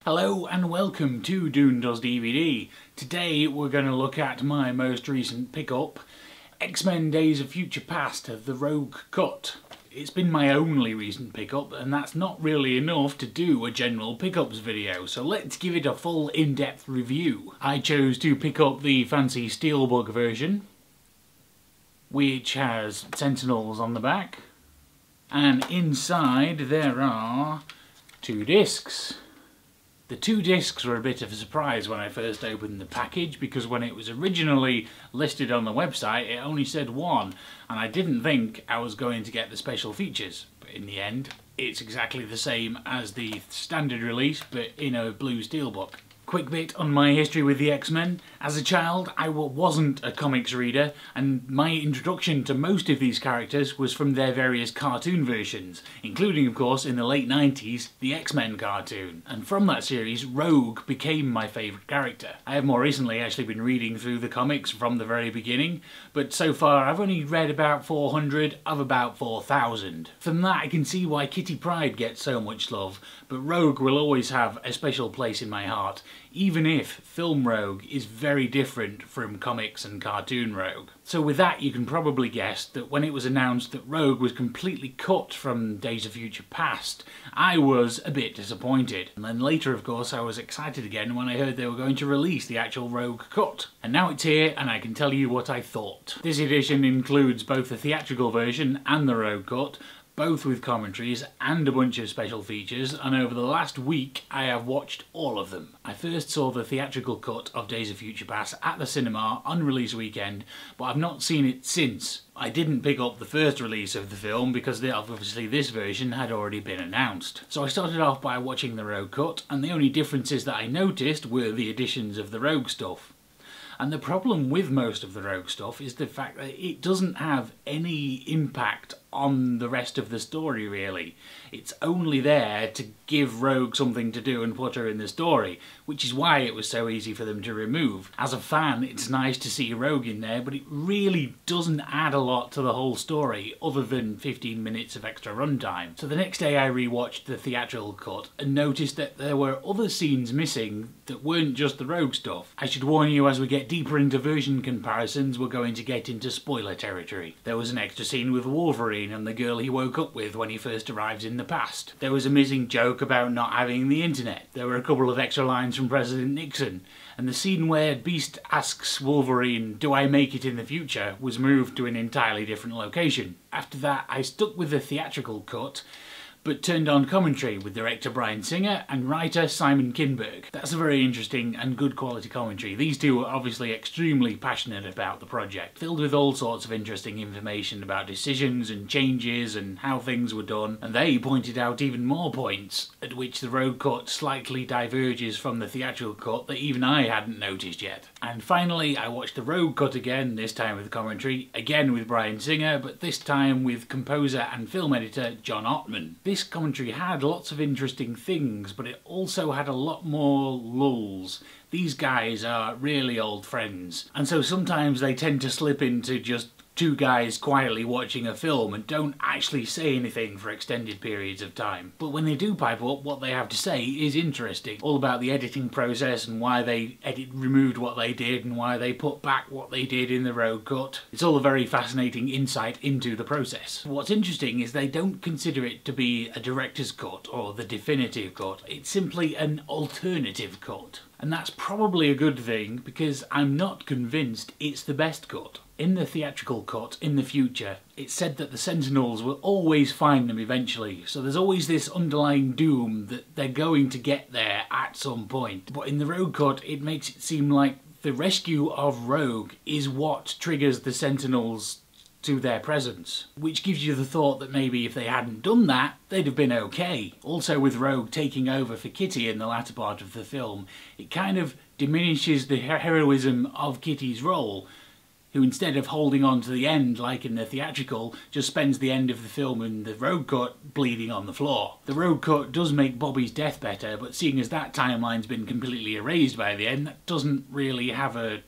Hello and welcome to Dune Does DVD. Today we're going to look at my most recent pickup, X-Men Days of Future Past, the Rogue Cut. It's been my only recent pickup and that's not really enough to do a general pickups video, so let's give it a full in-depth review. I chose to pick up the fancy Steelbook version, which has Sentinels on the back, and inside there are 2 discs. The 2 discs were a bit of a surprise when I first opened the package, because when it was originally listed on the website it only said 1 and I didn't think I was going to get the special features, but in the end it's exactly the same as the standard release but in a blue steelbook. Quick bit on my history with the X-Men. As a child, I wasn't a comics reader, and my introduction to most of these characters was from their various cartoon versions, including, of course, in the late 90s, the X-Men cartoon. And from that series, Rogue became my favourite character. I have more recently actually been reading through the comics from the very beginning, but so far I've only read about 400 of about 4,000. From that I can see why Kitty Pryde gets so much love, but Rogue will always have a special place in my heart, even if film Rogue is very different from comics and cartoon Rogue. So with that you can probably guess that when it was announced that Rogue was completely cut from Days of Future Past, I was a bit disappointed. And then later, of course, I was excited again when I heard they were going to release the actual Rogue cut. And now it's here and I can tell you what I thought. This edition includes both the theatrical version and the Rogue cut, both with commentaries and a bunch of special features, and over the last week I have watched all of them. I first saw the theatrical cut of Days of Future Past at the cinema on release weekend, but I've not seen it since. I didn't pick up the first release of the film because obviously this version had already been announced. So I started off by watching the Rogue cut, and the only differences that I noticed were the additions of the Rogue stuff. And the problem with most of the Rogue stuff is the fact that it doesn't have any impact on the rest of the story, really. It's only there to give Rogue something to do and put her in the story, which is why it was so easy for them to remove. As a fan, it's nice to see Rogue in there, but it really doesn't add a lot to the whole story other than 15 minutes of extra runtime. So the next day I rewatched the theatrical cut and noticed that there were other scenes missing that weren't just the Rogue stuff. I should warn you, as we get deeper into version comparisons, we're going to get into spoiler territory. There was an extra scene with Wolverine and the girl he woke up with when he first arrives in the past. There was a missing joke about not having the internet. There were a couple of extra lines from President Nixon, and the scene where Beast asks Wolverine, "Do I make it in the future?" was moved to an entirely different location. After that I stuck with the theatrical cut, but turned on commentary with director Bryan Singer and writer Simon Kinberg. That's a very interesting and good quality commentary. These two are obviously extremely passionate about the project, filled with all sorts of interesting information about decisions and changes and how things were done, and they pointed out even more points at which the Rogue cut slightly diverges from the theatrical cut that even I hadn't noticed yet. And finally I watched the Rogue cut again, this time with commentary, again with Bryan Singer, but this time with composer and film editor John Ottman. This commentary had lots of interesting things, but it also had a lot more lulls. These guys are really old friends, and so sometimes they tend to slip into just 2 guys quietly watching a film and don't actually say anything for extended periods of time. But when they do pipe up, what they have to say is interesting. All about the editing process and why they removed what they did and why they put back what they did in the Rogue cut. It's all a very fascinating insight into the process. What's interesting is they don't consider it to be a director's cut or the definitive cut. It's simply an alternative cut. And that's probably a good thing, because I'm not convinced it's the best cut. In the theatrical cut, in the future, it's said that the Sentinels will always find them eventually, so there's always this underlying doom that they're going to get there at some point. But in the Rogue cut, it makes it seem like the rescue of Rogue is what triggers the Sentinels to their presence, which gives you the thought that maybe if they hadn't done that, they'd have been okay. Also, with Rogue taking over for Kitty in the latter part of the film, it kind of diminishes the heroism of Kitty's role, who instead of holding on to the end like in the theatrical, just spends the end of the film in the Rogue cut bleeding on the floor. The Rogue cut does make Bobby's death better, but seeing as that timeline's been completely erased by the end, that doesn't really have a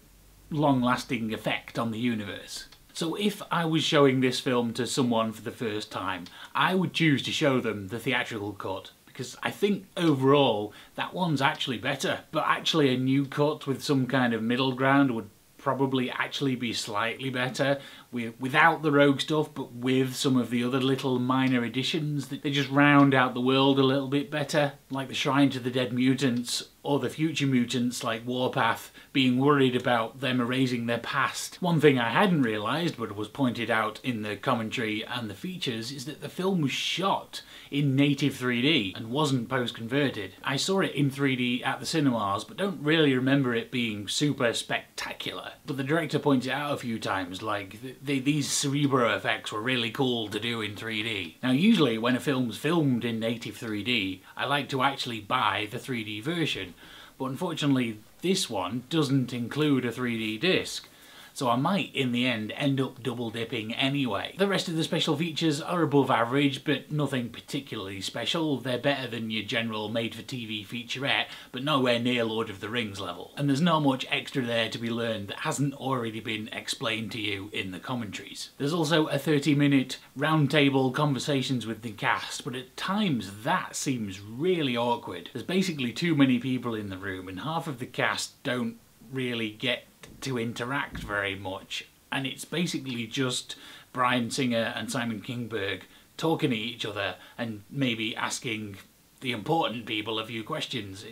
long-lasting effect on the universe. So if I was showing this film to someone for the first time, I would choose to show them the theatrical cut, because I think overall that one's actually better. But actually a new cut with some kind of middle ground would probably actually be slightly better, without the rogue stuff, but with some of the other little minor additions. They just round out the world a little bit better, like the Shrine to the Dead Mutants, or the future mutants like Warpath being worried about them erasing their past. One thing I hadn't realised, but was pointed out in the commentary and the features, is that the film was shot in native 3D and wasn't post-converted. I saw it in 3D at the cinemas, but don't really remember it being super spectacular. But the director points it out a few times, like these cerebro effects were really cool to do in 3D. Now usually when a film's filmed in native 3D, I like to actually buy the 3D version, but unfortunately this one doesn't include a 3D disc, so I might in the end up double dipping anyway. The rest of the special features are above average, but nothing particularly special. They're better than your general made-for-TV featurette, but nowhere near Lord of the Rings level. And there's not much extra there to be learned that hasn't already been explained to you in the commentaries. There's also a 30-minute roundtable conversations with the cast, but at times that seems really awkward. There's basically too many people in the room, and half of the cast don't really get to interact very much, and it's basically just Bryan Singer and Simon Kinberg talking to each other and maybe asking the important people a few questions. I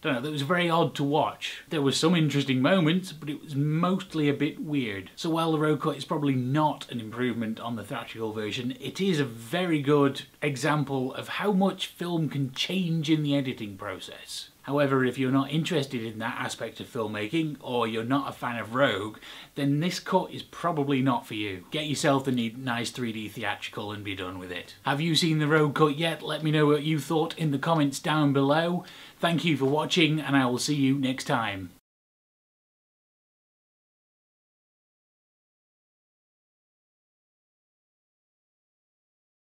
don't know, that was very odd to watch. There were some interesting moments, but it was mostly a bit weird. So while the road cut is probably not an improvement on the theatrical version, it is a very good example of how much film can change in the editing process. However, if you're not interested in that aspect of filmmaking, or you're not a fan of Rogue, then this cut is probably not for you. Get yourself the nice 3D theatrical and be done with it. Have you seen the Rogue cut yet? Let me know what you thought in the comments down below. Thank you for watching, and I will see you next time.